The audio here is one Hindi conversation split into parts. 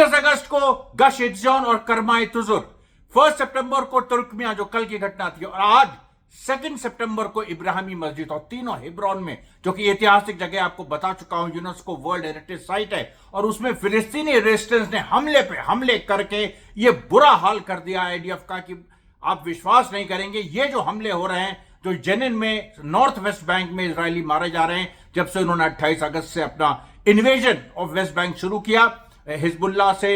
31 अगस्त को गश इत्जॉन और करमाए तुजुर, 1 सितंबर को तुर्कमिया जो कल की घटना थी, और आज 2 सितंबर को इब्राहिमी मस्जिद, और तीनों हिब्रोन में, जो कि ऐतिहासिक जगह आपको बता चुका हूं, यूनेस्को वर्ल्ड हेरिटेज साइट है, और उसमें फिलिस्तीनी रेजिस्टेंस ने हमले पे हमले करके ये बुरा हाल कर दिया आईडीएफ का कि आप विश्वास नहीं करेंगे। ये जो हमले हो रहे हैं, जो जेनिन में नॉर्थ वेस्ट बैंक में इजरायली मारे जा रहे हैं, जब से उन्होंने 28 अगस्त से अपना इन्वेजन ऑफ वेस्ट बैंक शुरू किया, हिजबुल्लाह से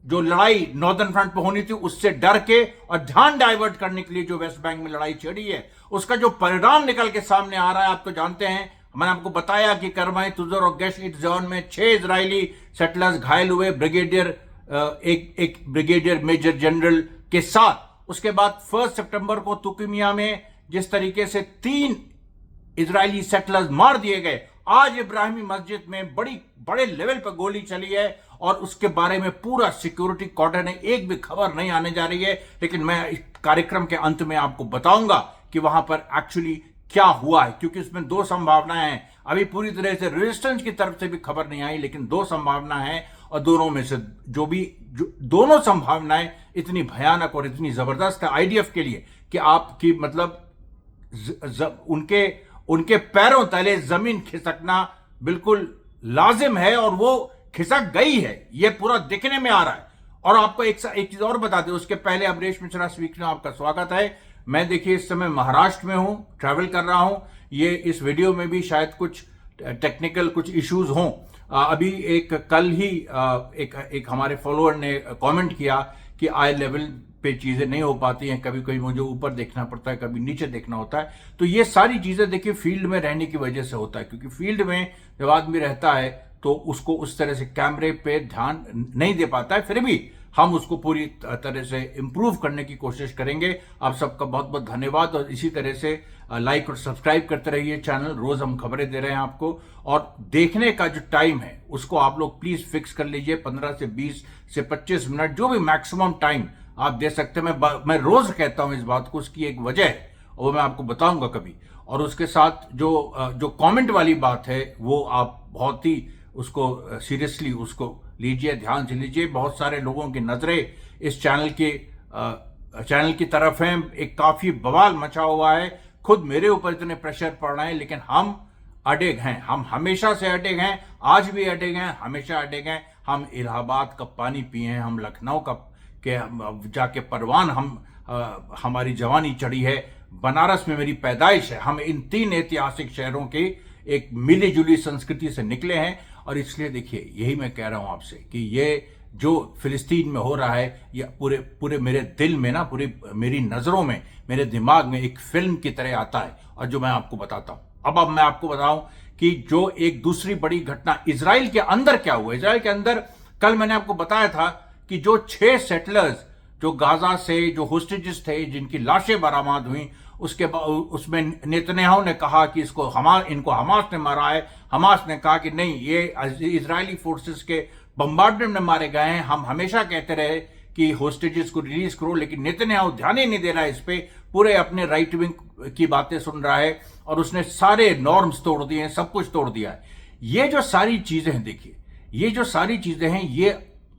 जो लड़ाई नॉर्दर्न फ्रंट पे होनी थी उससे डर के और ध्यान डाइवर्ट करने के लिए जो वेस्ट बैंक में लड़ाई छिड़ी है, उसका जो परिणाम निकल के सामने आ रहा है आप तो जानते हैं। मैंने आपको बताया कि करमाए तुजर और गश इत्जॉन में 6 इजरायली सेटलर्स घायल हुए, ब्रिगेडियर एक ब्रिगेडियर मेजर जनरल के साथ। उसके बाद 1 सितंबर को तुर्कमिया में जिस तरीके से 3 इजरायली सेटलर्स मार दिए गए, आज इब्राहिमी मस्जिद में बड़े लेवल पर गोली चली है और उसके बारे में पूरा सिक्योरिटी कॉर्डन है, एक भी खबर नहीं आने जा रही है। लेकिन मैं इस कार्यक्रम के अंत में आपको बताऊंगा कि वहां पर एक्चुअली क्या हुआ है, क्योंकि इसमें 2 संभावनाएं हैं। अभी पूरी तरह से रेजिस्टेंस की तरफ से भी खबर नहीं आई, लेकिन 2 संभावनाएं हैं, और दोनों में से दोनों संभावनाएं इतनी भयानक और इतनी जबरदस्त है आईडीएफ के लिए कि आपकी मतलब उनके पैरों तले जमीन खिसकना बिल्कुल लाजिम है, और वो खिसक गई है, ये पूरा दिखने में आ रहा है। और आपको एक चीज और बता दें उसके पहले, अमरीश मिश्रा स्पीक में आपका स्वागत है। मैं देखिए इस समय महाराष्ट्र में हूं, ट्रैवल कर रहा हूं। ये इस वीडियो में भी शायद कुछ टेक्निकल कुछ इश्यूज हों। अभी कल ही एक हमारे फॉलोअर ने कमेंट किया कि आई लेवल पे चीजें नहीं हो पाती हैं, कभी कभी मुझे ऊपर देखना पड़ता है, कभी नीचे देखना होता है। तो ये सारी चीजें देखिए फील्ड में रहने की वजह से होता है, क्योंकि फील्ड में जब आदमी रहता है तो उसको उस तरह से कैमरे पे ध्यान नहीं दे पाता है। फिर भी हम उसको पूरी तरह से इंप्रूव करने की कोशिश करेंगे। आप सबका बहुत बहुत धन्यवाद, और इसी तरह से लाइक और सब्सक्राइब करते रहिए चैनल। रोज हम खबरें दे रहे हैं आपको, और देखने का जो टाइम है उसको आप लोग प्लीज फिक्स कर लीजिए, 15 से 20 से 25 मिनट, जो भी मैक्सिमम टाइम आप दे सकते हैं। मैं रोज कहता हूं इस बात को, उसकी एक वजह है और वो मैं आपको बताऊंगा कभी। और उसके साथ जो कमेंट वाली बात है वो आप बहुत ही उसको सीरियसली उसको लीजिए, ध्यान से लीजिए। बहुत सारे लोगों की नजरें इस चैनल की तरफ हैं, एक काफी बवाल मचा हुआ है। खुद मेरे ऊपर इतने प्रेशर पड़ रहे हैं, लेकिन हम अडिग हैं, हम हमेशा से अडिग हैं, आज भी अडिग हैं, हमेशा अडिग हैं। हम इलाहाबाद का पानी पिए हैं, हम लखनऊ के जाके परवान हमारी जवानी चढ़ी है, बनारस में मेरी पैदाइश है। हम इन 3 ऐतिहासिक शहरों के एक मिली जुली संस्कृति से निकले हैं, और इसलिए देखिए यही मैं कह रहा हूं आपसे कि ये जो फिलिस्तीन में हो रहा है, ये पूरे मेरे दिल में ना, पूरी मेरी नजरों में, मेरे दिमाग में एक फिल्म की तरह आता है, और जो मैं आपको बताता हूं। अब मैं आपको बताऊं कि जो एक दूसरी बड़ी घटना इजराइल के अंदर क्या हुआ। इजराइल के अंदर कल मैंने आपको बताया था कि जो 6 सेटलर्स जो गाजा से जो होस्टेजेस थे, जिनकी लाशें बरामद हुई, उसमें नेतन्याहू ने कहा कि इनको हमास ने मारा है। हमास ने कहा कि नहीं, ये इजरायली फोर्सेस के बम्बार्डमेंट में मारे गए हैं। हम हमेशा कहते रहे कि होस्टेजेस को रिलीज करो, लेकिन नेतन्याहू ध्यान ही नहीं दे रहा है इस पे, पूरे अपने राइट विंग की बातें सुन रहा है, और उसने सारे नॉर्म्स तोड़ दिए हैं, सब कुछ तोड़ दिया है। ये जो सारी चीजें हैं, देखिए ये जो सारी चीजें हैं, ये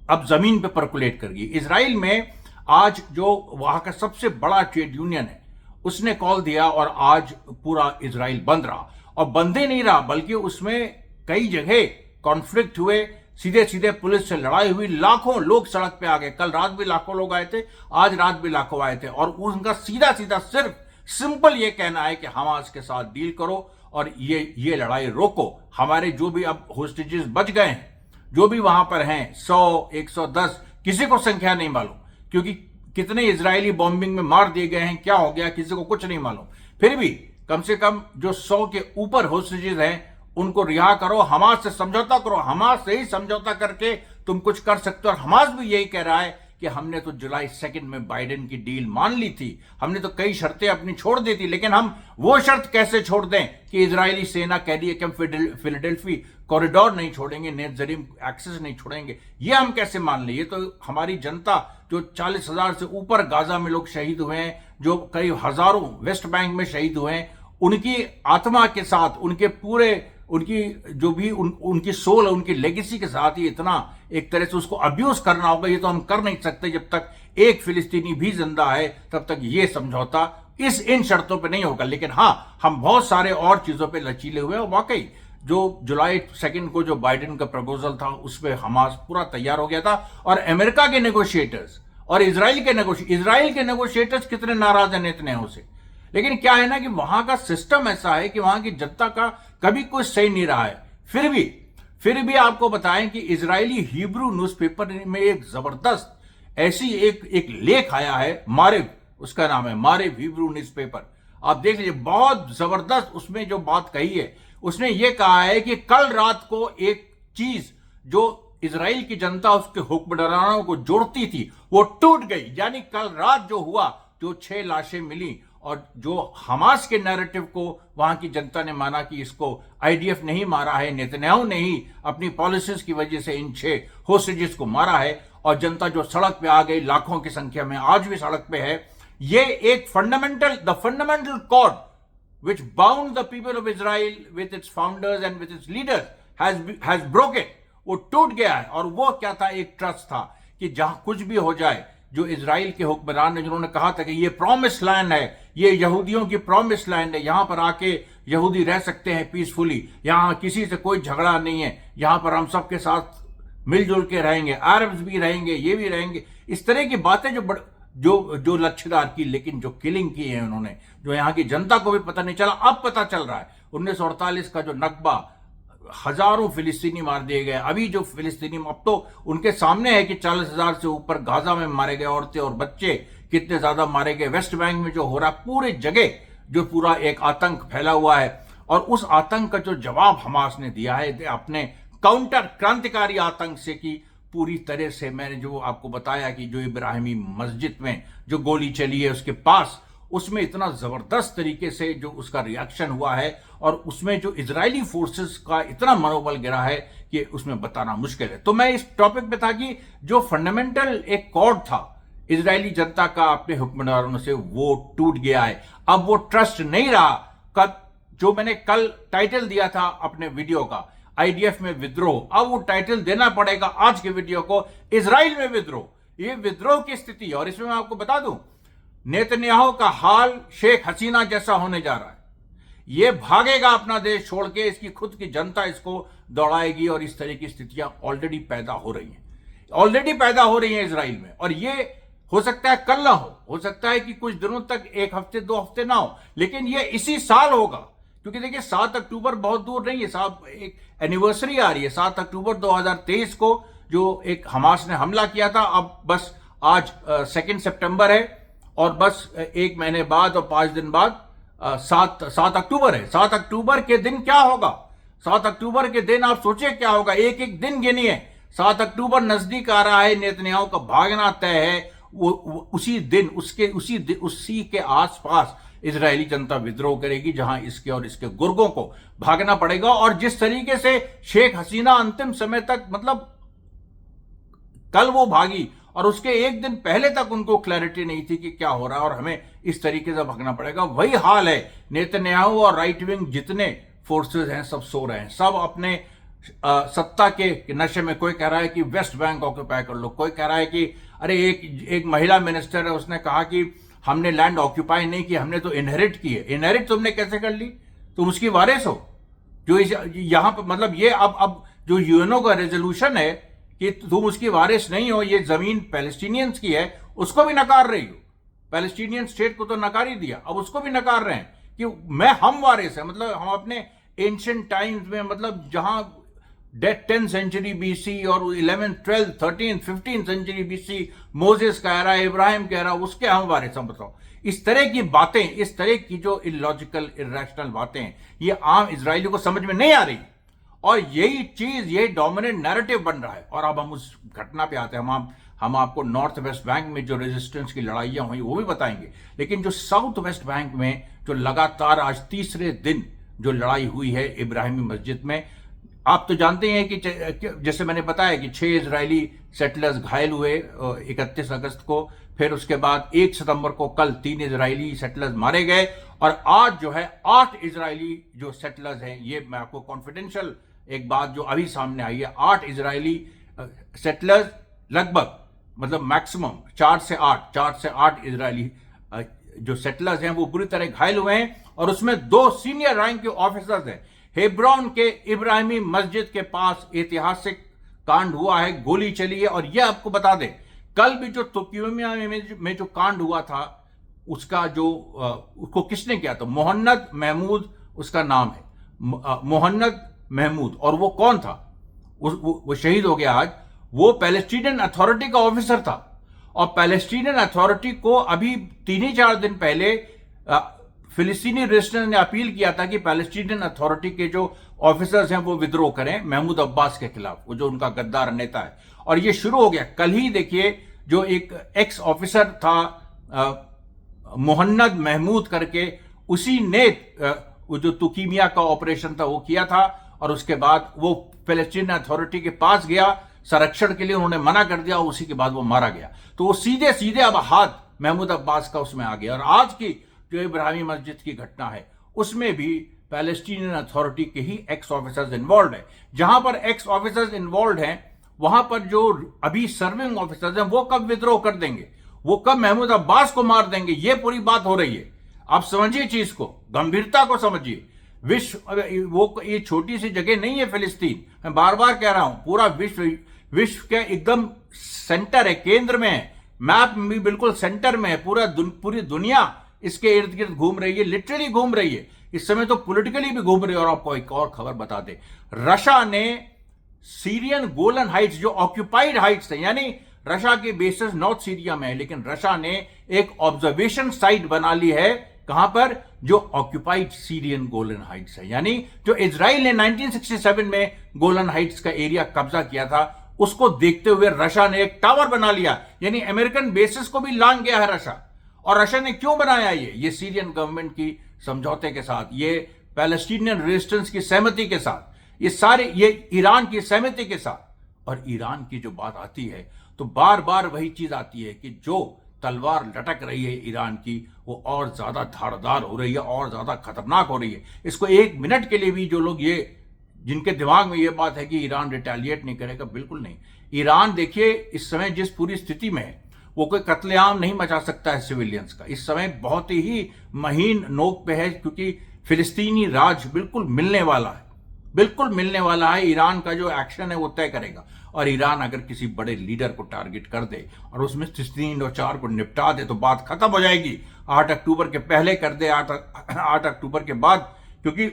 अब जमीन पे परकुलेट कर गई। इजराइल में आज जो वहां का सबसे बड़ा ट्रेड यूनियन है उसने कॉल दिया, और आज पूरा इजराइल बंद रहा, और बंदे नहीं रहा बल्कि उसमें कई जगह कॉन्फ्लिक्ट हुए, सीधे सीधे पुलिस से लड़ाई हुई, लाखों लोग सड़क पे आ गए। कल रात भी लाखों लोग आए थे, आज रात भी लाखों आए थे, और उनका सीधा सीधा सिर्फ सिंपल ये कहना है कि हमास के साथ डील करो और ये लड़ाई रोको। हमारे जो भी अब होस्टेजेस बच गए हैं, जो भी वहां पर हैं, 100, 110, किसी को संख्या नहीं मालूम, क्योंकि कितने इजरायली बॉम्बिंग में मार दिए गए हैं, क्या हो गया, किसी को कुछ नहीं मालूम। फिर भी कम से कम जो 100 के ऊपर होस्टेजेस हैं उनको रिहा करो, हमास से समझौता करो। हमास से ही समझौता करके तुम कुछ कर सकते हो। और हमास भी यही कह रहा है कि हमने तो जुलाई 2 में बाइडेन की डील मान ली थी, हमने तो कई शर्तें अपनी छोड़ दी थी, लेकिन हम वो शर्त कैसे छोड़ दें कि इजरायली सेना कह रही है कि हम फिलाडेल्फी कॉरिडोर नहीं छोड़ेंगे, नेत्जरीम एक्सेस नहीं छोड़ेंगे, ये हम कैसे मान लें। ये तो हमारी जनता, जो 40,000 से ऊपर गाजा में लोग शहीद हुए हैं, जो कई हजारों वेस्ट बैंक में शहीद हुए हैं, उनकी आत्मा के साथ, उनके पूरे उनकी जो भी उनकी सोल, उनकी लेगेसी के साथ ही इतना एक तरह से उसको अब्यूज करना होगा, ये तो हम कर नहीं सकते। जब तक एक फिलिस्तीनी भी जिंदा है तब तक ये समझौता इन शर्तों पे नहीं होगा। लेकिन हाँ, हम बहुत सारे और चीजों पे लचीले हुए हैं। और वाकई जो जुलाई 2 को जो बाइडेन का प्रपोजल था उस पर हमास पूरा तैयार हो गया था, और अमेरिका के नेगोशिएटर्स और इजराइल के नेगोशिएटर्स कितने नाराज हैं नेतन्याहू से। लेकिन क्या है ना कि वहां का सिस्टम ऐसा है कि वहां की जनता का कभी कुछ सही नहीं रहा है। फिर भी आपको बताएं कि इजरायली हिब्रू न्यूज़पेपर में एक जबरदस्त ऐसी एक लेख आया है, मारिव उसका नाम है, मारिव हिब्रू न्यूज़पेपर। आप देख लीजिए, बहुत जबरदस्त उसमें जो बात कही है, उसने ये कहा है कि कल रात को एक चीज जो इजराइल की जनता उसके हुक्मरानों को जोड़ती थी वो टूट गई। यानी कल रात जो हुआ, जो 6 लाशें मिली और जो हमास के नैरेटिव को वहां की जनता ने माना कि इसको आईडीएफ नहीं मारा है, नेतन्याहू ने ही अपनी पॉलिसीज की वजह से इन 6 होस्टेजेस को मारा है, और जनता जो सड़क पे आ गई लाखों की संख्या में, आज भी सड़क पे है। ये एक fundamental cord which bound the people of Israel with its founders and with its leaders has broken, वो टूट गया है। और वो क्या था? एक ट्रस्ट था कि जहां कुछ भी हो जाए, जो इजराइल के हुक्मरान ने जिन्होंने कहा था कि ये प्रॉमिस लैंड है, ये यहूदियों की प्रॉमिस लैंड है, यहां पर आके यहूदी रह सकते हैं पीसफुली, यहां किसी से कोई झगड़ा नहीं है, यहां पर हम सबके साथ मिलजुल के रहेंगे, अरब्स भी रहेंगे, ये भी रहेंगे। इस तरह की बातें जो लच्छेदार की, लेकिन जो किलिंग की है उन्होंने, जो यहां की जनता को भी पता नहीं चला, अब पता चल रहा है। 1948 का जो नकबा, हजारों फिलिस्तीनी मार दिए गए। अभी जो फिलिस्तीनी, अब तो उनके सामने है कि 40,000 से ऊपर गाजा में मारे गए, औरतें और बच्चे कितने ज्यादा मारे गए। वेस्ट बैंक में जो हो रहा, पूरे जगह जो पूरा एक आतंक फैला हुआ है, और उस आतंक का जो जवाब हमास ने दिया है अपने काउंटर क्रांतिकारी आतंक से, कि पूरी तरह से, मैंने जो आपको बताया कि जो इब्राहिमी मस्जिद में जो गोली चली है उसके पास, उसमें इतना जबरदस्त तरीके से जो उसका रिएक्शन हुआ है, और उसमें जो इजरायली फोर्सेस का इतना मनोबल गिरा है कि उसमें बताना मुश्किल है। तो मैं इस टॉपिक पे था कि जो फंडामेंटल एक कॉर्ड था इजरायली जनता का अपने हुक्मरानों से, वो टूट गया है। अब वो ट्रस्ट नहीं रहा। जो मैंने कल टाइटल दिया था अपने वीडियो का, आईडीएफ में विद्रोह, अब वो टाइटल देना पड़ेगा आज के वीडियो को, इजराइल में विद्रोह। ये विद्रोह की स्थिति है। और इसमें मैं आपको बता दूं, नेतन्याहू का हाल शेख हसीना जैसा होने जा रहा है। ये भागेगा अपना देश छोड़ के, इसकी खुद की जनता इसको दौड़ाएगी, और इस तरह की स्थितियां ऑलरेडी पैदा हो रही हैं इजराइल में। और ये हो सकता है कल ना हो सकता है कि कुछ दिनों तक, 1 हफ्ते 2 हफ्ते ना हो, लेकिन ये इसी साल होगा। क्योंकि देखिए 7 अक्टूबर बहुत दूर नहीं है साहब, एक एनिवर्सरी आ रही है 7 अक्टूबर 2023 को, जो एक हमास ने हमला किया था। अब बस आज 2 सितंबर है, और बस 1 महीने बाद और 5 दिन बाद 7 अक्टूबर है। 7 अक्टूबर के दिन क्या होगा? 7 अक्टूबर के दिन आप सोचिए क्या होगा। एक एक दिन गिनिए। 7 अक्टूबर नजदीक आ रहा है, नेतन्याहू का भागना तय है। वो उसी दिन, उसी के आसपास इजरायली जनता विद्रोह करेगी, जहां इसके और इसके गुर्गों को भागना पड़ेगा। और जिस तरीके से शेख हसीना अंतिम समय तक, मतलब कल वो भागी और उसके एक दिन पहले तक उनको क्लैरिटी नहीं थी कि क्या हो रहा है, और हमें इस तरीके से भागना पड़ेगा। वही हाल है। नेतन्याहू और राइट विंग जितने फोर्सेस हैं सब सो रहे हैं, सब अपने सत्ता के नशे में। कोई कह रहा है कि वेस्ट बैंक ऑक्यूपाई कर लो, कोई कह रहा है कि अरे एक महिला मिनिस्टर है, उसने कहा कि हमने लैंड ऑक्यूपाई नहीं की, हमने तो इनहेरिट की है। इनहेरिट तुमने कैसे कर ली? तुम उसकी वारिस हो। जो यहां पर, मतलब ये अब जो यूएनओ का रेजोल्यूशन है कि तुम उसकी वारिस नहीं हो, ये जमीन पैलेस्टीनियंस की है, उसको भी नकार रही हो। पैलेस्टीनियन स्टेट को तो नकार ही दिया, अब उसको भी नकार रहे हैं कि हम वारिस है। मतलब हम अपने एंशिएंट टाइम्स में, मतलब जहां 10th सेंचुरी बीसी और 11th 12th 13th 15th century BC Moses कह रहा है, इब्राहिम कह रहा है, उसके हम वारिस हम। बताओ, इस तरह की बातें, इस तरह की जो इलॉजिकल इरेशनल बातें, ये आम इजरायली को समझ में नहीं आ रही। और यही चीज, यही डोमिनेंट नैरेटिव बन रहा है। और अब हम उस घटना पे आते हैं। हम आपको नॉर्थ वेस्ट बैंक में जो रेजिस्टेंस की लड़ाइयां हुई वो भी बताएंगे, लेकिन जो साउथ वेस्ट बैंक में जो लगातार आज तीसरे दिन जो लड़ाई हुई है इब्राहिमी मस्जिद में, आप तो जानते हैं कि जैसे मैंने बताया कि 6 इजरायली सेटलर्स घायल हुए 31 अगस्त को, फिर उसके बाद 1 सितंबर को कल 3 इजरायली सेटलर्स मारे गए, और आज जो है 8 इजरायली जो सेटलर्स हैं, ये मैं आपको कॉन्फिडेंशियल एक बात जो अभी सामने आई है, 8 इजरायली सेटलर्स लगभग, मतलब मैक्सिमम 4 से 8 इजरायली जो सेटलर्स हैं वो बुरी तरह घायल हुए हैं, और उसमें 2 सीनियर रैंक के ऑफिसर्स हैं। हेब्रोन के इब्राहिमी मस्जिद के पास ऐतिहासिक कांड हुआ है, गोली चली है, और यह आपको बता दें कल भी जो तुर्कियोमिया में जो कांड हुआ था, उसका जो उसको किसने किया था, मोहन्नद महमूद उसका नाम है, मोहन्नद महमूद, और वो कौन था, वो शहीद हो गया आज। वो पैलेस्टीनियन अथॉरिटी का ऑफिसर था, और पैलेस्टीनियन अथॉरिटी को अभी 3-4 दिन पहले फिलिस्तीनी रेजिस्टेंस ने अपील किया था कि पैलेस्टीनियन अथॉरिटी के जो ऑफिसर्स हैं वो विद्रोह करें महमूद अब्बास के खिलाफ, वो जो उनका गद्दार नेता है, और ये शुरू हो गया। कल ही देखिए जो एक एक्स ऑफिसर था मोहन्नद महमूद करके, उसी ने वो जो तुकीमिया का ऑपरेशन था वो किया था, और उसके बाद वो फिलिस्तीन अथॉरिटी के पास गया संरक्षण के लिए, उन्होंने मना कर दिया, उसी के बाद वो मारा गया। तो वो सीधे सीधे अब हाथ महमूद अब्बास का उसमें आ गया। और आज की जो इब्राहिमी मस्जिद की घटना है उसमें भी पैलेस्टीनियन अथॉरिटी के ही एक्स ऑफिसर्स इन्वॉल्व है। जहां पर एक्स ऑफिसर्स इन्वॉल्व हैं वहां पर जो अभी सर्विंग ऑफिसर्स हैं वो कब विद्रोह कर देंगे, वो कब महमूद अब्बास को मार देंगे, ये पूरी बात हो रही है। आप समझिए चीज को, गंभीरता को समझिए। विश्व वो ये छोटी सी जगह नहीं है फिलिस्तीन, मैं बार बार कह रहा हूं, पूरा विश्व के एकदम सेंटर है, केंद्र में है, मैप में भी बिल्कुल सेंटर में है। पूरी दुनिया इसके इर्द गिर्द घूम रही है, लिटरली घूम रही है इस समय, तो पॉलिटिकली भी घूम रही है। और आपको एक और खबर बता दे, रशिया ने सीरियन गोलन हाइट्स जो ऑक्यूपाइड हाइट्स है, यानी रशिया के बेसेस नॉर्थ सीरिया में है, लेकिन रशिया ने एक ऑब्जर्वेशन साइट बना ली है, कहां पर, जो ऑक्यूपाइड सीरियन गोलन हाइट्स है, यानी जो इजराइल ने 1967 में गोलन हाइट्स का एरिया कब्जा किया था, उसको देखते हुए रशिया ने एक टावर बना लिया, यानी अमेरिकन बेसिस को भी लांग गया है रशिया। और रशिया ने क्यों बनाया ये सीरियन गवर्नमेंट की समझौते के साथ, ये पैलेस्टीनियन रेजिस्टेंस की सहमति के साथ, ये ईरान की सहमति के साथ। और ईरान की जो बात आती है तो बार बार वही चीज आती है कि जो तलवार लटक रही है ईरान की, वो और ज्यादा धारदार हो रही है, और ज्यादा खतरनाक हो रही है। इसको 1 मिनट के लिए भी जो लोग जिनके दिमाग में ये बात है कि ईरान रिटेलिएट नहीं करेगा, बिल्कुल नहीं। ईरान देखिए इस समय जिस पूरी स्थिति में है, वो कोई कत्लेआम नहीं मचा सकता है सिविलियंस का। इस समय बहुत ही महीन नोक पे है, क्योंकि फिलिस्तीनी राज बिल्कुल मिलने वाला है, बिल्कुल मिलने वाला है। ईरान का जो एक्शन है वो तय करेगा। और ईरान अगर किसी बड़े लीडर को टारगेट कर दे और उसमें 3 और 4 को निपटा दे तो बात खत्म हो जाएगी। 8 अक्टूबर के पहले कर दे, 8 अक्टूबर के बाद, क्योंकि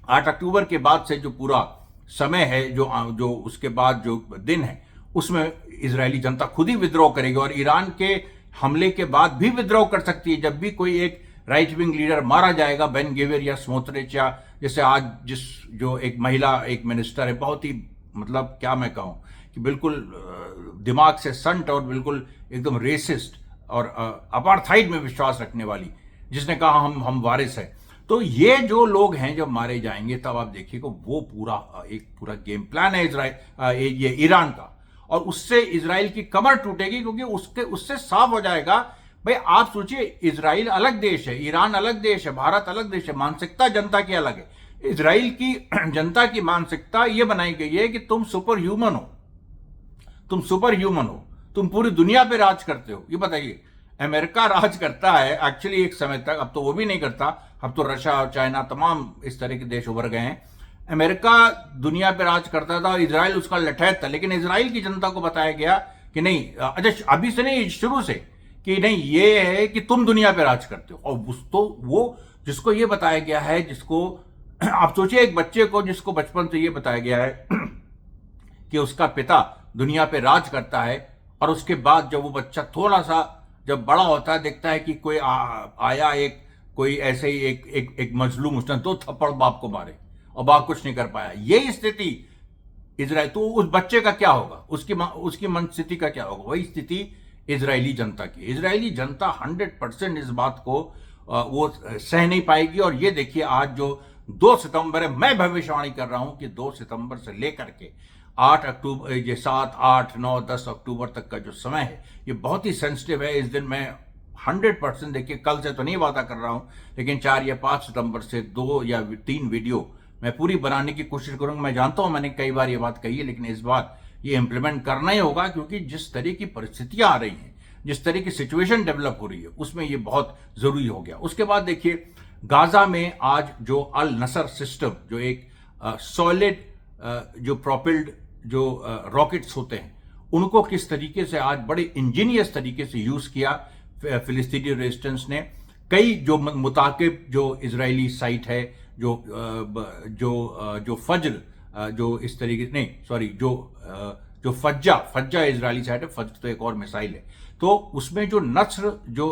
8 अक्टूबर के बाद से जो पूरा समय है, जो उसके बाद जो दिन है, उसमें इजरायली जनता खुद ही विद्रोह करेगी। और ईरान के हमले के बाद भी विद्रोह कर सकती है। जब भी कोई एक राइट विंग लीडर मारा जाएगा, बेन गेवियर या स्मोत्रिच, या जैसे आज जो एक महिला एक मिनिस्टर है, बहुत ही मतलब क्या मैं कहूं कि बिल्कुल दिमाग से संट और बिल्कुल एकदम रेसिस्ट और अपार्थाइड में विश्वास रखने वाली, जिसने कहा हम वारिस है। तो ये जो लोग हैं जब मारे जाएंगे तब आप देखिएगा वो पूरा गेम प्लान है ये ईरान का, और उससे इजराइल की कमर टूटेगी, क्योंकि उससे साफ हो जाएगा भाई। आप सोचिए, इजराइल अलग देश है, ईरान अलग देश है, भारत अलग देश है, मानसिकता जनता की अलग है। इजराइल की जनता की मानसिकता यह बनाई गई है कि तुम सुपर ह्यूमन हो, तुम पूरी दुनिया पे राज करते हो। ये बताइए, अमेरिका राज करता है एक्चुअली एक समय तक, अब तो वो भी नहीं करता, अब तो रशिया और चाइना तमाम इस तरह के देश उभर गए हैं। अमेरिका दुनिया पे राज करता था और इजराइल उसका लठैत था, लेकिन इजराइल की जनता को बताया गया कि नहीं, अच्छा अभी से नहीं, शुरू से, कि नहीं, ये है कि तुम दुनिया पे राज करते हो। और तो वो जिसको ये बताया गया है, जिसको आप सोचिए एक बच्चे को जिसको बचपन से ये बताया गया है कि उसका पिता दुनिया पे राज करता है, और उसके बाद जब वो बच्चा थोड़ा सा जब बड़ा होता है, देखता है कि कोई आया कोई ऐसे ही एक मजलूम, उसने 2 थप्पड़ बाप को मारे और बाप कुछ नहीं कर पाया। यही स्थिति इजराइल, तो उस बच्चे का क्या होगा, उसकी मन स्थिति का क्या होगा? वही स्थिति इजरायली जनता की। इजरायली जनता 100% इस बात को वो सह नहीं पाएगी। और ये देखिए आज जो 2 सितंबर है, मैं भविष्यवाणी कर रहा हूं कि 2 सितंबर से लेकर के 8 अक्टूबर, ये 7, 8, 9, 10 अक्टूबर तक का जो समय है ये बहुत ही सेंसिटिव है। इस दिन मैं 100%, देखिए कल से तो नहीं वादा कर रहा हूं, लेकिन 4 या 5 सितंबर से 2 या 3 वीडियो मैं पूरी बनाने की कोशिश करूंगा। मैं जानता हूं मैंने कई बार ये बात कही है, लेकिन इस बार ये इंप्लीमेंट करना ही होगा, क्योंकि जिस तरह की परिस्थितियां आ रही हैं, जिस तरह की सिचुएशन डेवलप हो रही है, उसमें ये बहुत जरूरी हो गया। उसके बाद देखिए गाजा में आज जो अल नसर सिस्टम, जो एक सॉलिड जो प्रोपिल्ड जो रॉकेट्स होते हैं, उनको किस तरीके से आज बड़े इंजीनियस तरीके से यूज किया फिलिस्तीनी रेजिस्टेंस ने। कई जो मुताकिब जो इजरायली साइट है, जो फज्र, जो इस तरीके, नहीं सॉरी, जो फज्जा इजरायली साइट है, फज्र तो एक और मिसाइल है, तो उसमें जो नस्र जो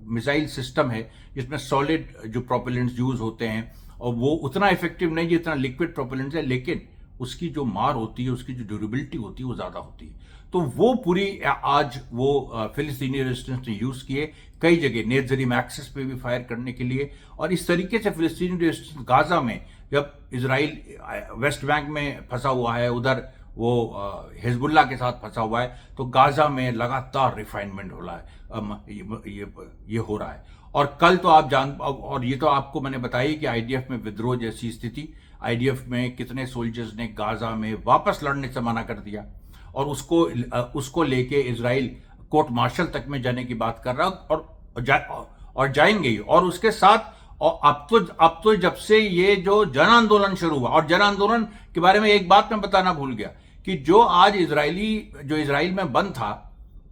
मिसाइल सिस्टम है, जिसमें सॉलिड जो प्रोपेलेंट्स यूज होते हैं, और वो उतना इफेक्टिव नहीं जितना लिक्विड प्रोपेलेंट्स है, लेकिन उसकी जो मार होती है, उसकी जो ड्यूरेबिलिटी होती है, वो ज्यादा होती है। तो वो पूरी आज वो फिलिस्तीनी रेजिस्टेंस ने यूज किए कई जगह, नेत्जरीम एक्सेस पे भी फायर करने के लिए। और इस तरीके से फिलिस्तीनी रेजिस्टेंस गाजा में, जब इसराइल वेस्ट बैंक में फंसा हुआ है, उधर वो हिजबुल्ला के साथ फंसा हुआ है, तो गाजा में लगातार रिफाइनमेंट हो रहा है, ये हो रहा है। और कल तो आप और ये तो आपको मैंने बताया कि आईडीएफ में विद्रोह जैसी स्थिति, आईडीएफ में कितने सोल्जर्स ने गाजा में वापस लड़ने से मना कर दिया, और उसको लेके इजराइल कोर्ट मार्शल तक में जाने की बात कर रहा और जाएंगे ही। और उसके साथ, और अब तो जब से ये जो जन आंदोलन शुरू हुआ, और जन आंदोलन के बारे में एक बात मैं बताना भूल गया कि जो आज इजराइल में बंद था,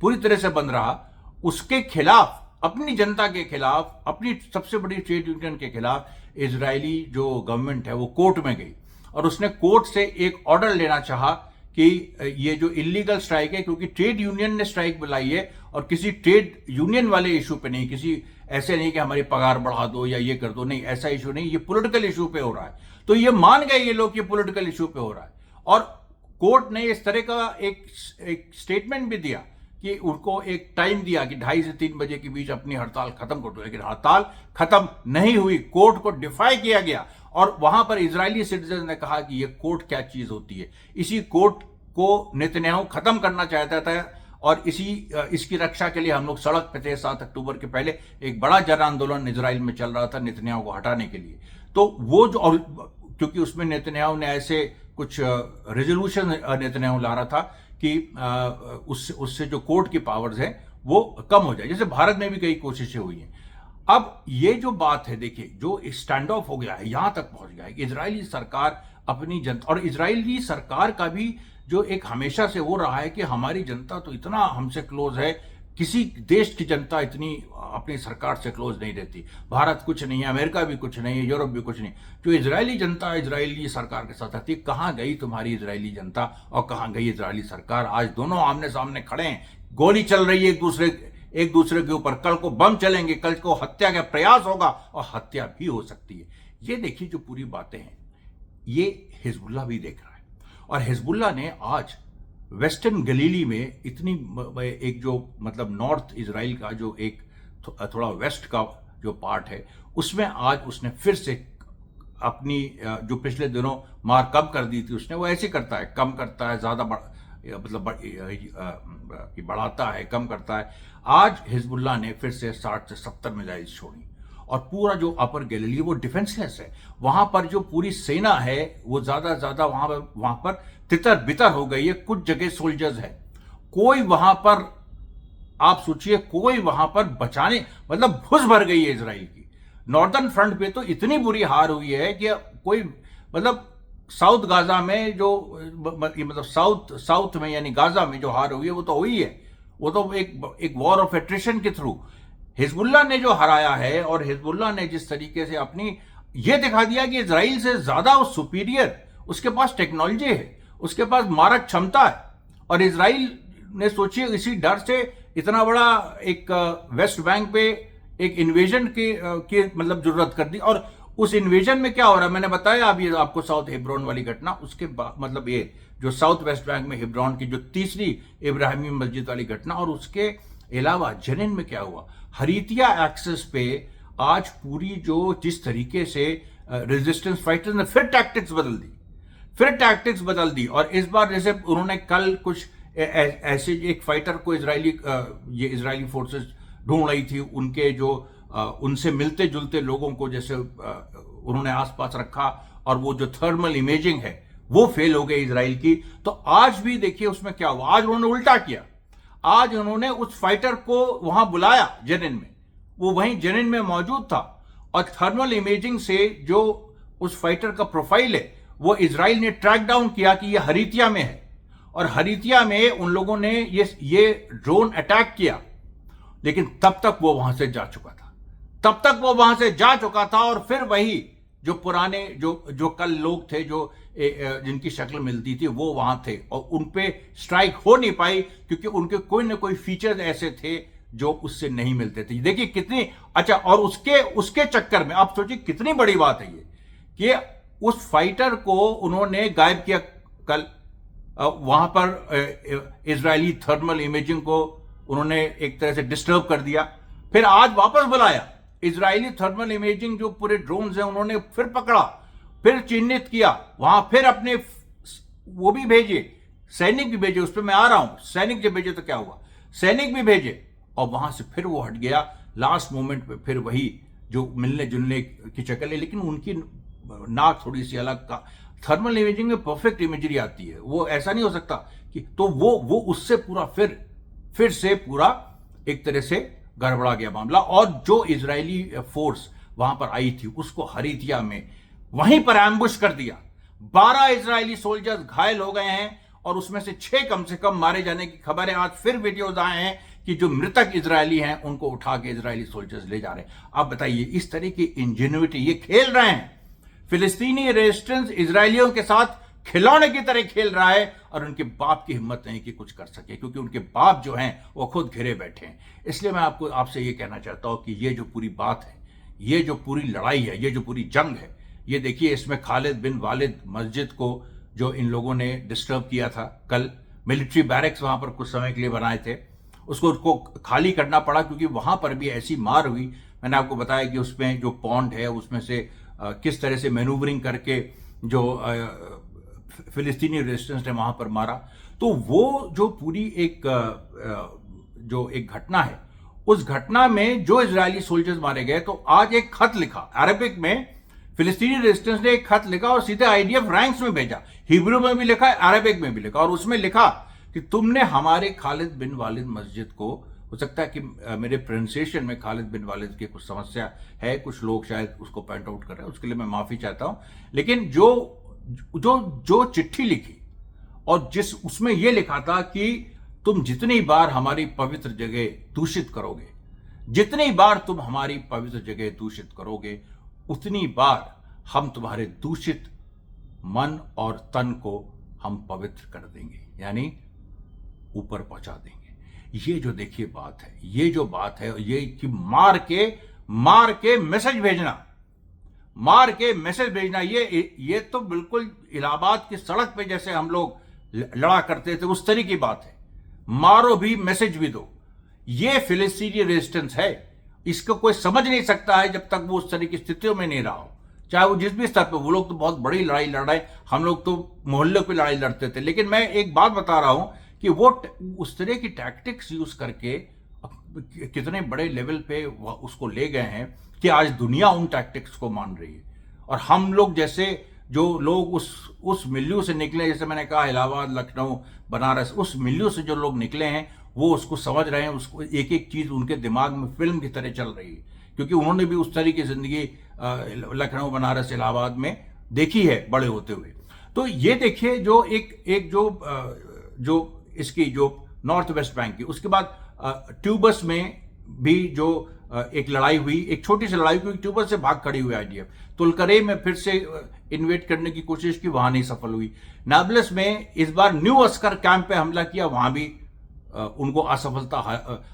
पूरी तरह से बंद रहा, उसके खिलाफ, अपनी जनता के खिलाफ, अपनी सबसे बड़ी ट्रेड यूनियन के खिलाफ इजरायली जो गवर्नमेंट है वो कोर्ट में गई, और उसने कोर्ट से एक ऑर्डर लेना चाहा कि ये जो इलीगल स्ट्राइक है, क्योंकि ट्रेड यूनियन ने स्ट्राइक बुलाई है, और किसी ट्रेड यूनियन वाले इशू पे नहीं, किसी ऐसे नहीं कि हमारी पगार बढ़ा दो या ये कर दो, नहीं, ऐसा इशू नहीं, ये पॉलिटिकल इशू पे हो रहा है। तो ये मान गए ये लोग कि पॉलिटिकल इशू पे हो रहा है, और कोर्ट ने इस तरह का एक स्टेटमेंट भी दिया कि उनको एक टाइम दिया कि 2:30 से 3 बजे के बीच अपनी हड़ताल खत्म कर दो, लेकिन हड़ताल खत्म नहीं हुई, कोर्ट को डिफाई किया गया। और वहां पर इजरायली सिटीजन ने कहा कि ये कोर्ट क्या चीज होती है, इसी कोर्ट को नेतन्याहू खत्म करना चाहता था, और इसकी रक्षा के लिए हम लोग सड़क पे थे। 7 अक्टूबर के पहले एक बड़ा जन आंदोलन इजराइल में चल रहा था नेतन्याहू को हटाने के लिए। तो वो जो, और क्योंकि उसमें नेतन्याहू ने ऐसे कुछ रेजोल्यूशन नेतन्याहू ला रहा था कि उससे जो कोर्ट की पावर्स हैं वो कम हो जाए, जैसे भारत में भी कई कोशिशें हुई हैं। अब ये जो बात है, देखिए जो स्टैंड ऑफ हो गया है, यहां तक पहुंच गया है कि इजरायली सरकार अपनी जनता, और इजरायली सरकार का भी जो एक हमेशा से वो रहा है कि हमारी जनता तो इतना हमसे क्लोज है, किसी देश की जनता इतनी अपनी सरकार से क्लोज नहीं रहती। भारत कुछ नहीं है, अमेरिका भी कुछ नहीं है, यूरोप भी कुछ नहीं। जो इजरायली जनता इजरायली सरकार के साथ रहती है, कहां गई तुम्हारी इजरायली जनता और कहां गई इजरायली सरकार? आज दोनों आमने सामने खड़े हैं, गोली चल रही है एक दूसरे के ऊपर, कल को बम चलेंगे, कल को हत्या का प्रयास होगा और हत्या भी हो सकती है। ये देखिए जो पूरी बातें हैं, ये हिजबुल्लाह भी देख रहा है, और हिजबुल्लाह ने आज वेस्टर्न गलीली में इतनी एक जो मतलब नॉर्थ इजराइल का जो एक थोड़ा वेस्ट का जो पार्ट है, उसमें आज उसने फिर से अपनी जो पिछले दिनों मार कम कर दी थी उसने, वो ऐसे करता है, कम करता है, ज्यादा बढ़ाता है, कम करता है। आज हिजबुल्लाह ने फिर से 60 से 70 मिसाइल्स छोड़ी, और पूरा जो अपर गैलिली वो डिफेंसलेस है। वहां पर जो पूरी सेना है वो ज्यादा वहां पर तितर बितर हो गई है। कुछ जगह सोल्जर्स है, कोई वहां पर, आप सोचिए, कोई वहां पर बचाने, मतलब भुस भर गई है इजराइल की। नॉर्दर्न फ्रंट पे तो इतनी बुरी हार हुई है कि कोई, मतलब साउथ गाजा में जो, मतलब साउथ में यानी गाजा में जो हार हुई है वो तो हुई है, वो तो एक वॉर ऑफ एट्रिशन के थ्रू हिजबुल्लाह ने जो हराया है। और हिजबुल्लाह ने जिस तरीके से अपनी ये दिखा दिया कि इजराइल से ज्यादा वो सुपीरियर, उसके पास टेक्नोलॉजी है, उसके पास मारक क्षमता है। और इजराइल ने सोचिए इसी डर से इतना बड़ा एक वेस्ट बैंक पे एक इन्वेजन की मतलब जरूरत कर दी। और उस इन्वेजन में क्या हो रहा है, मैंने बताया अभी आपको साउथ हिब्रोन वाली घटना, उसके बाद मतलब ये जो साउथ वेस्ट बैंक में हिब्रोन की जो तीसरी इब्राहिमी मस्जिद वाली घटना, और उसके अलावा जेनिन में क्या हुआ, हरीतिया एक्सेस पे आज पूरी जो जिस तरीके से रेजिस्टेंस फाइटर्स ने फिर टैक्टिक्स बदल दी, फिर टैक्टिक्स बदल दी, और इस बार जैसे उन्होंने कल कुछ ऐसे एक फाइटर को ये इजरायली फोर्सेस ढूंढ रही थी, उनके जो उनसे मिलते जुलते लोगों को जैसे उन्होंने आसपास रखा, और वो जो थर्मल इमेजिंग है वो फेल हो गई इजराइल की। तो आज भी देखिए उसमें क्या हुआ, आज उन्होंने उल्टा किया। आज उन्होंने उस फाइटर को वहां बुलाया जेनिन में, वो वहीं जेनिन में मौजूद था, और थर्मल इमेजिंग से जो उस फाइटर का प्रोफाइल है वो इजराइल ने ट्रैक डाउन किया कि ये हरीतिया में है, और हरीतिया में उन लोगों ने ये ड्रोन अटैक किया। लेकिन तब तक वो वहां से जा चुका था, और फिर वही जो पुराने जो कल लोग थे, जो जिनकी शक्ल मिलती थी, वो वहां थे, और उन पे स्ट्राइक हो नहीं पाई क्योंकि उनके कोई ना कोई फीचर्स ऐसे थे जो उससे नहीं मिलते थे। देखिए कितनी अच्छा, और उसके चक्कर में आप सोचिए कितनी बड़ी बात है ये कि उस फाइटर को उन्होंने गायब किया कल। वहां पर इजरायली थर्मल इमेजिंग को उन्होंने एक तरह से डिस्टर्ब कर दिया, फिर आज वापस बुलाया। इजरायली थर्मल इमेजिंग जो पूरे ड्रोन्स हैं उन्होंने फिर पकड़ा, फिर चिन्हित किया, वहां फिर अपने वो भी भेजे, सैनिक भी भेजे, उस पर मैं आ रहा हूं। सैनिक जब भेजे तो क्या हुआ, सैनिक भी भेजे, और वहां से फिर वो हट गया लास्ट मोमेंट पे, फिर वही जो मिलने जुलने की शक्ल है, लेकिन उनकी नाक थोड़ी सी अलग का। थर्मल इमेजिंग में परफेक्ट इमेजरी आती है, वो ऐसा नहीं हो सकता कि, तो वो उससे पूरा फिर से पूरा एक तरह से गड़बड़ा गया मामला। और जो इजरायली फोर्स वहां पर आई थी उसको हरीतिया में वहीं पर एम्बुश कर दिया। 12 इजरायली सोल्जर्स घायल हो गए हैं, और उसमें से 6 कम से कम मारे जाने की खबर है। आज फिर वीडियोज आए हैं कि जो मृतक इजरायली हैं उनको उठा के इजरायली सोल्जर्स ले जा रहे हैं। आप बताइए, इस तरह की इंजेन्युइटी, ये खेल रहे हैं फिलिस्तीनी रेजिस्टेंस इजरायलियों के साथ खिलौने की तरह खेल रहा है, और उनके बाप की हिम्मत नहीं कि कुछ कर सके, क्योंकि उनके बाप जो हैं वो खुद घिरे बैठे हैं। इसलिए मैं आपसे ये कहना चाहता हूं कि ये जो पूरी बात है, ये जो पूरी लड़ाई है, ये जो पूरी जंग है, ये देखिए इसमें खालिद बिन वालिद मस्जिद को जो इन लोगों ने डिस्टर्ब किया था कल, मिलिट्री बैरक्स वहां पर कुछ समय के लिए बनाए थे, उसको खाली करना पड़ा क्योंकि वहां पर भी ऐसी मार हुई। मैंने आपको बताया कि उसमें जो पॉन्ड है उसमें से किस तरह से मैनूवरिंग करके जो फिलिस्तीनी रेजिस्टेंस ने वहां पर मारा। तो वो जो पूरी एक घटना है, उस घटना में जो इजरायली सोल्जर्स मारे गए, तो आज एक खत लिखा अरबिक में, फिलिस्तीनी रेजिस्टेंस ने एक खत लिखा और सीधे आईडीएफ रैंक्स में भेजा, हिब्रू में भी लिखा, अरबिक में भी लिखा, और उसमें लिखा कि तुमने हमारे खालिद बिन वालिद मस्जिद को, हो सकता है कि मेरे प्रोनाउंसिएशन में खालिद बिन वालिद की कुछ समस्या है, कुछ लोग शायद उसको पॉइंट आउट कर रहे हैं, उसके लिए मैं माफी चाहता हूं, लेकिन जो चिट्ठी लिखी और जिस उसमें यह लिखा था कि तुम जितनी बार हमारी पवित्र जगह दूषित करोगे, जितनी बार तुम हमारी पवित्र जगह दूषित करोगे, उतनी बार हम तुम्हारे दूषित मन और तन को हम पवित्र कर देंगे, यानी ऊपर पहुंचा देंगे। ये जो देखिए बात है, ये जो बात है, ये कि मार के मैसेज भेजना, ये तो बिल्कुल इलाहाबाद की सड़क पे जैसे हम लोग लड़ा करते थे उस तरह की बात है। मारो भी मैसेज भी दो, ये फिलिस्तीनी रेजिस्टेंस है। इसको कोई समझ नहीं सकता है जब तक वो उस तरह की स्थितियों में नहीं रहा हो, चाहे वो जिस भी स्तर पर। वो लोग तो बहुत बड़ी लड़ाई लड़ रहे हैं, हम लोग तो मोहल्ले पे लड़ाई लड़ते थे। लेकिन मैं एक बात बता रहा हूं कि वो उस तरह की टैक्टिक्स यूज करके कितने बड़े लेवल पे उसको ले गए हैं कि आज दुनिया उन टैक्टिक्स को मान रही है। और हम लोग जैसे जो लोग उस मिल्यू से निकले, जैसे मैंने कहा इलाहाबाद, लखनऊ, बनारस, उस मिल्यू से जो लोग निकले हैं वो उसको समझ रहे हैं, उसको एक एक चीज उनके दिमाग में फिल्म की तरह चल रही है, क्योंकि उन्होंने भी उस तरह की जिंदगी लखनऊ, बनारस, इलाहाबाद में देखी है बड़े होते हुए। तो ये देखिए जो जो इसकी जो नॉर्थ वेस्ट बैंक की, उसके बाद ट्यूबस में भी जो एक लड़ाई हुई, एक छोटी सी लड़ाई हुई, ट्यूबस से भाग खड़ी हुई आईडीएफ। तुलकरे में फिर से इन्वेट करने की कोशिश की, वहां नहीं सफल हुई। नाबलस में इस बार न्यू अस्कर कैंप पे हमला किया, वहां भी उनको असफलता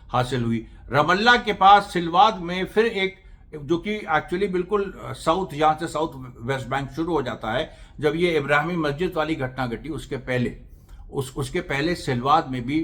हासिल हुई। रमल्ला के पास सिलवाद में फिर एक, जो कि एक्चुअली बिल्कुल साउथ, यहां से साउथ वेस्ट बैंक शुरू हो जाता है, जब ये इब्राहिमी मस्जिद वाली घटना घटी उसके पहले सिलवाद में भी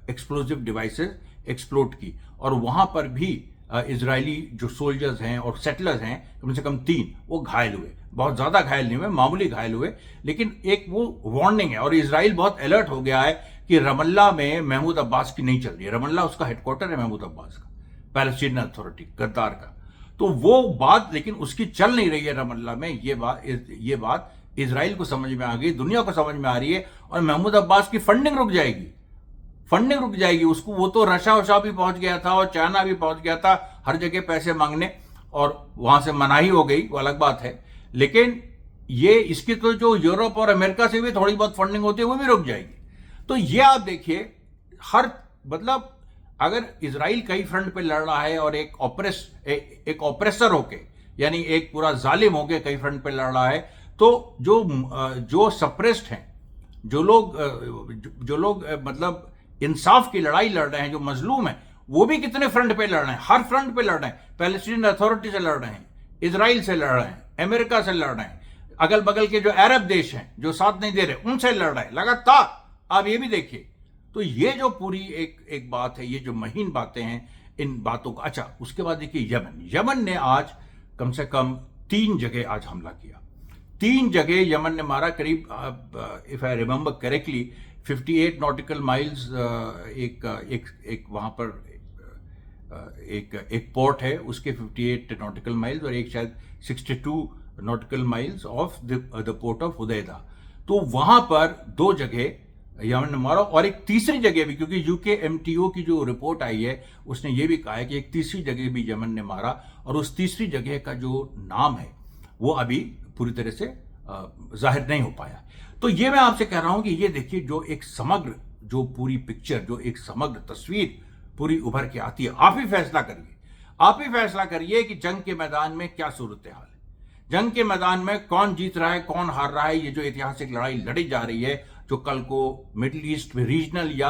एक्सप्लोजिव डिवाइसेस एक्सप्लोड की, और वहां पर भी इजरायली जो सोल्जर्स हैं और सेटलर्स हैं कम से कम 3 वो घायल हुए, बहुत ज़्यादा घायल नहीं हुए, मामूली घायल हुए, लेकिन एक वो वार्निंग है। और इसराइल बहुत अलर्ट हो गया है कि रमल्ला में महमूद अब्बास की नहीं चल रही है। रमल्ला उसका हेडक्वार्टर है महमूद अब्बास का, पैलेस्टीन अथॉरिटी गद्दार का। तो वो बात लेकिन उसकी चल नहीं रही है रमल्ला में। ये बात इसराइल को समझ में आ गई, दुनिया को समझ में आ रही है, और महमूद अब्बास की फंडिंग रुक जाएगी, फंडिंग रुक जाएगी उसको। वो तो रशिया भी पहुंच गया था और चाइना भी पहुंच गया था हर जगह पैसे मांगने, और वहां से मनाही हो गई, वो अलग बात है। लेकिन ये इसकी तो जो यूरोप और अमेरिका से भी थोड़ी बहुत फंडिंग होती है वो भी रुक जाएगी। तो ये आप देखिए, हर मतलब अगर इसराइल कई फ्रंट पे लड़ रहा है और एक ऑपरेसर होके, यानी एक पूरा जालिम होके कई फ्रंट पे लड़ रहा है, तो जो सप्रेस्ड हैं, जो लोग मतलब इंसाफ की लड़ाई लड़ रहे हैं, जो मजलूम हैं, वो भी कितने फ्रंट पे लड़ रहे हैं, हर फ्रंट पे लड़ रहे हैं। पैलेस्टीन अथॉरिटी से लड़ रहे हैं, इसराइल से लड़ रहे हैं, अमेरिका से लड़ रहे हैं, अगल बगल के जो अरब देश हैं जो साथ नहीं दे रहे उनसे लड़ रहे हैं लगातार। आप ये भी देखिए। तो ये जो पूरी एक बात है, ये जो महीन बातें हैं, इन बातों का। अच्छा, उसके बाद देखिए यमन ने आज कम से कम 3 जगह आज हमला किया। 3 जगह यमन ने मारा, करीब if I remember correctly 58 nautical miles. एक वहां पर एक पोर्ट है, उसके 58 नॉटिकल माइल्स, और एक शायद 62 nautical miles off the port of Hodeidah. तो वहां पर 2 जगह यमन ने मारा, और एक तीसरी जगह भी, क्योंकि UKMTO की जो रिपोर्ट आई है उसने ये भी कहा है कि एक तीसरी जगह भी यमन ने मारा, और उस तीसरी जगह का जो नाम है वो अभी पूरी तरह से जाहिर नहीं हो पाया। तो ये मैं आपसे कह रहा हूं कि ये देखिए, जो एक समग्र, जो पूरी पिक्चर, जो एक समग्र तस्वीर पूरी उभर के आती है। आप ही फैसला करिए, आप ही फैसला करिए कि जंग के मैदान में क्या सूरत हाल है, जंग के मैदान में कौन जीत रहा है, कौन हार रहा है। ये जो ऐतिहासिक लड़ाई लड़ी जा रही है, जो कल को मिडिल ईस्ट में रीजनल या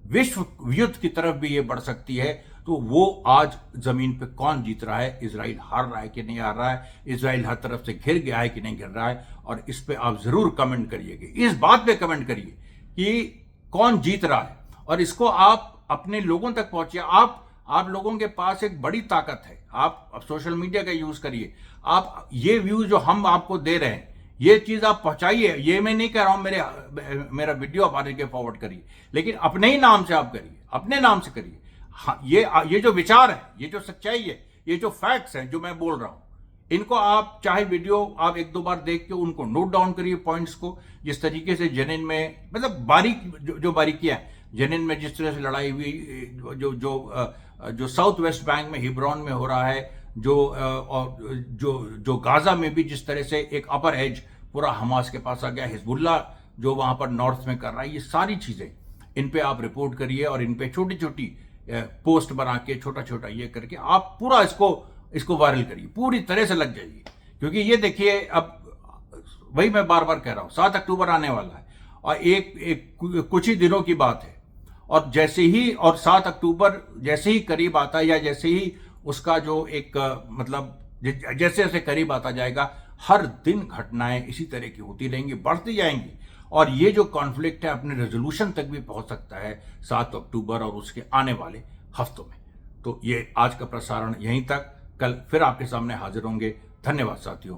विश्व युद्ध की तरफ भी ये बढ़ सकती है, तो वो आज जमीन पे कौन जीत रहा है, इजराइल हार रहा है कि नहीं हार रहा है, इजराइल हर तरफ से घिर गया है कि नहीं घिर रहा है। और इस पे आप जरूर कमेंट करिएगा, इस बात पे कमेंट करिए कि कौन जीत रहा है, और इसको आप अपने लोगों तक पहुंचिए। आप लोगों के पास एक बड़ी ताकत है, आप सोशल मीडिया का यूज करिए। आप ये व्यूज जो हम आपको दे रहे हैं, ये चीज आप पहुंचाइए। ये मैं नहीं कह रहा हूं मेरा वीडियो आप आगे के फॉरवर्ड करिए, लेकिन अपने ही नाम से आप करिए, अपने नाम से करिए। हाँ, ये जो विचार है, ये जो सच्चाई है, ये जो फैक्ट्स हैं जो मैं बोल रहा हूं, इनको आप चाहे वीडियो आप 1-2 बार देख के उनको नोट डाउन करिए, पॉइंट्स को। जिस तरीके से जेनिन में, मतलब जो बारीकियां जेनिन में जिस तरह से लड़ाई हुई, जो साउथ वेस्ट बैंक में हिब्रॉन में हो रहा है, जो गाजा में भी जिस तरह से एक अपर एज पूरा हमास के पास आ गया, हिजबुल्ला जो वहां पर नॉर्थ में कर रहा है, ये सारी चीजें इन पे आप रिपोर्ट करिए, और इन पे छोटी छोटी पोस्ट बना के, छोटा छोटा ये करके आप पूरा इसको वायरल करिए, पूरी तरह से लग जाइए। क्योंकि ये देखिए, अब वही मैं बार बार कह रहा हूं, 7 अक्टूबर आने वाला है, और कुछ ही दिनों की बात है, और 7 अक्टूबर जैसे ही करीब आता है, या जैसे ही उसका जो एक मतलब जैसे जैसे करीब आता जाएगा, हर दिन घटनाएं इसी तरह की होती रहेंगी, बढ़ती जाएंगी, और ये जो कॉन्फ्लिक्ट है अपने रेजोल्यूशन तक भी पहुंच सकता है 7 अक्टूबर और उसके आने वाले हफ्तों में। तो ये आज का प्रसारण यहीं तक, कल फिर आपके सामने हाजिर होंगे। धन्यवाद साथियों।